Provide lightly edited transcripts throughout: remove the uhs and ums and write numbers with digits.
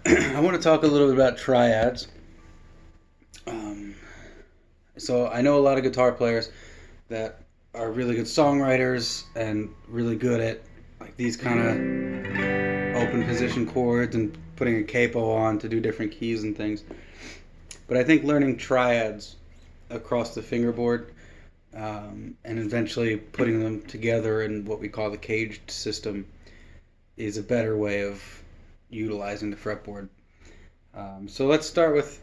I want to talk a little bit about triads. Um, so I know a lot of guitar players that are really good songwriters and really good at like these kind of open position chords and putting a capo on to do different keys and things. But I think learning triads across the fingerboard and eventually putting them together in what we call the caged system is a better way of utilizing the fretboard. So we'll start with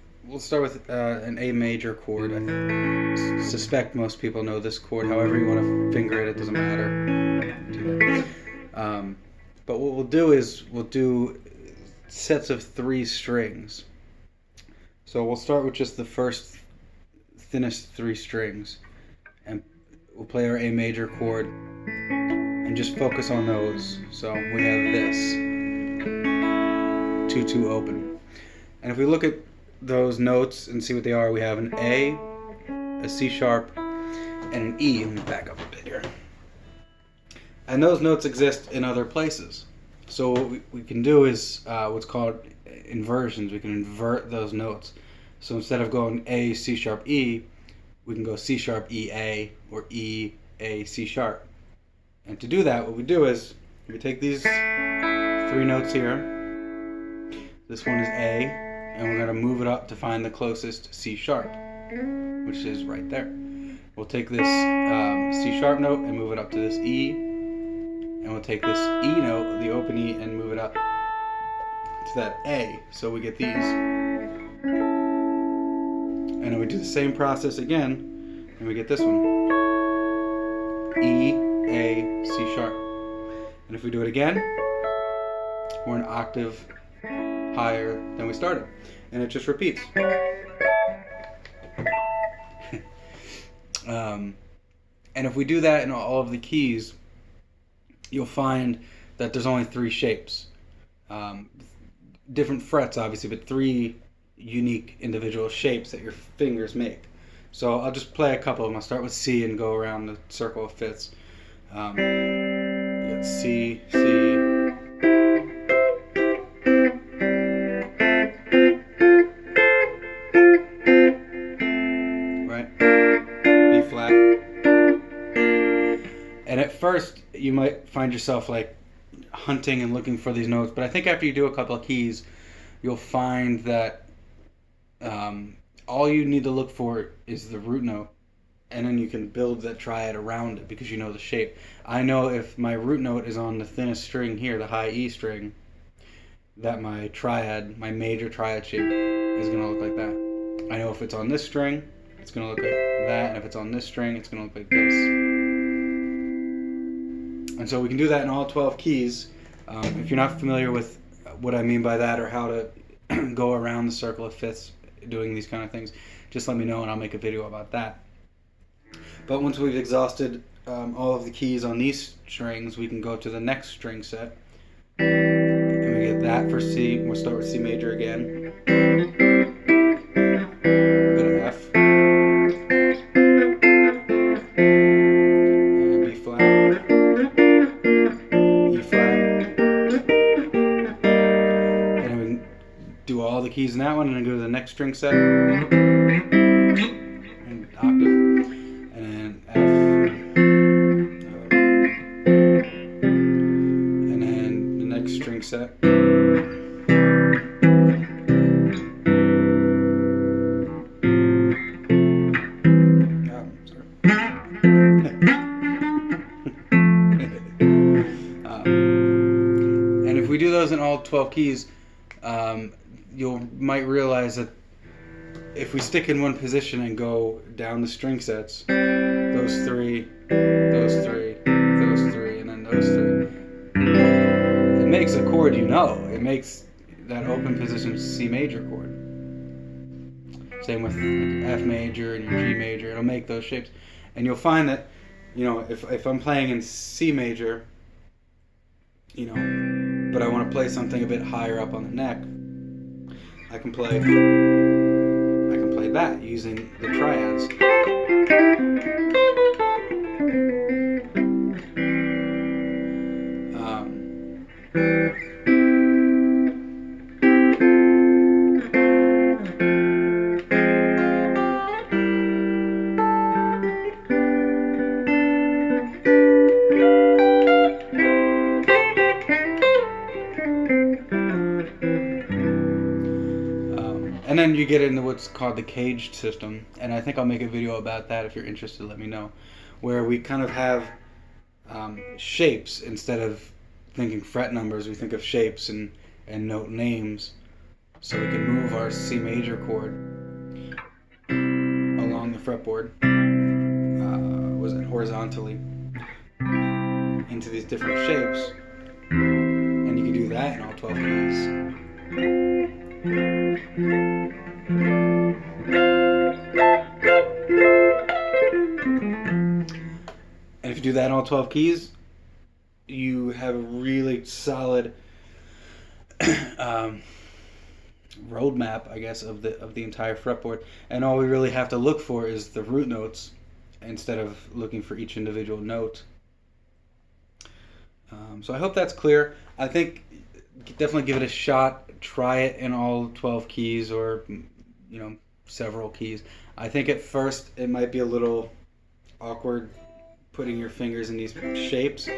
an A major chord. I suspect most people know this chord. However you want to finger it, it doesn't matter. But what we'll do is we'll do sets of 3 strings. So we'll start with just the first thinnest 3 strings, and we'll play our A major chord and just focus on those. So we have this 2-2 open. And if we look at those notes and see what they are, we have an A C sharp, and an E. Let me back up a bit here. And those notes exist in other places. So what we can do is what's called inversions. We can invert those notes. So instead of going A, C sharp, E, we can go C sharp, E, A, or E, A, C sharp. And to do that, what we do is we take these 3 notes here. This one is A, and we're going to move it up to find the closest C sharp, which is right there. We'll take this C sharp note and move it up to this E, and we'll take this E note, the open E, and move it up to that A. So we get these. And then we do the same process again, and we get this one. E, A, C sharp. And if we do it again, we're an octave higher than we started. And it just repeats. And if we do that in all of the keys, you'll find that there's only 3 shapes. Different frets, obviously, but 3 unique individual shapes that your fingers make. So I'll just play a couple of them. I'll start with C and go around the circle of fifths. You got C, C, right? B flat. And at first, you might find yourself like hunting and looking for these notes, but I think after you do a couple of keys, you'll find that all you need to look for is the root note, and then you can build that triad around it because you know the shape. I know if my root note is on the thinnest string here, the high E string, that my triad, my major triad shape is going to look like that. I know if it's on this string, it's going to look like that, and if it's on this string, it's going to look like this. And so we can do that in all 12 keys. If you're not familiar with what I mean by that or how to go around the circle of fifths doing these kind of things, just let me know and I'll make a video about that. But once we've exhausted all of the keys on these strings, we can go to the next string set. And we get that for C. We'll start with C major again. Go to F. And B flat. E flat. And then we can do all the keys in that one and then go to the next string set. And octave. String set. And if we do those in all 12 keys, you might realize that if we stick in one position and go down the string sets, those 3, those 3, those 3, and then those 3, it makes a chord you know. It makes that open position C major chord. Same with like F major and your G major. It'll make those shapes. And you'll find that, you know, if I'm playing in C major, you know, but I want to play something a bit higher up on the neck, I can play that using the triads. And then you get into what's called the caged system, and I think I'll make a video about that. If you're interested, let me know. Where we kind of have shapes instead of thinking fret numbers. We think of shapes and note names, so we can move our C major chord along the fretboard, horizontally into these different shapes, and you can do that in all 12 keys. And if you do that in all 12 keys, you have a really solid roadmap, I guess, of the entire fretboard. And all we really have to look for is the root notes instead of looking for each individual note. So I hope that's clear. I think definitely give it a shot. Try it in all 12 keys, or several keys. I think at first it might be a little awkward putting your fingers in these shapes.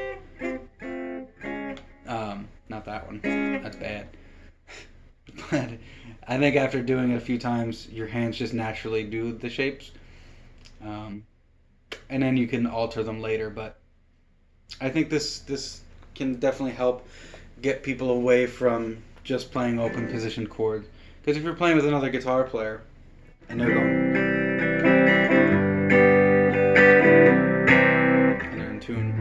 Not that one. That's bad. But I think after doing it a few times, your hands just naturally do the shapes. And then you can alter them later. But I think this can definitely help get people away from just playing open position chords. Because if you're playing with another guitar player and they're going, and they're in tune,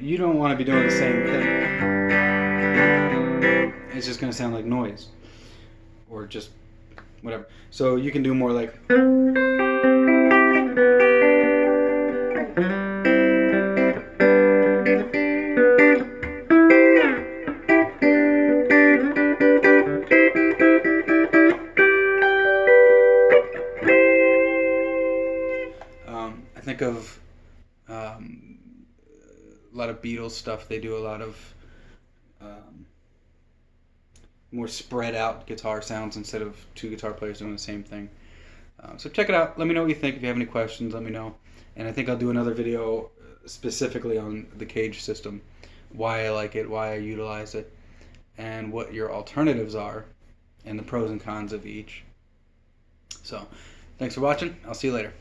you don't want to be doing the same thing. It's just going to sound like noise, or just whatever. So you can do more like, I think of a lot of Beatles stuff. They do a lot of more spread out guitar sounds instead of two guitar players doing the same thing. So check it out. Let me know what you think. If you have any questions, let me know. And I think I'll do another video specifically on the cage system, why I like it, why I utilize it, and what your alternatives are, and the pros and cons of each. So thanks for watching. I'll see you later.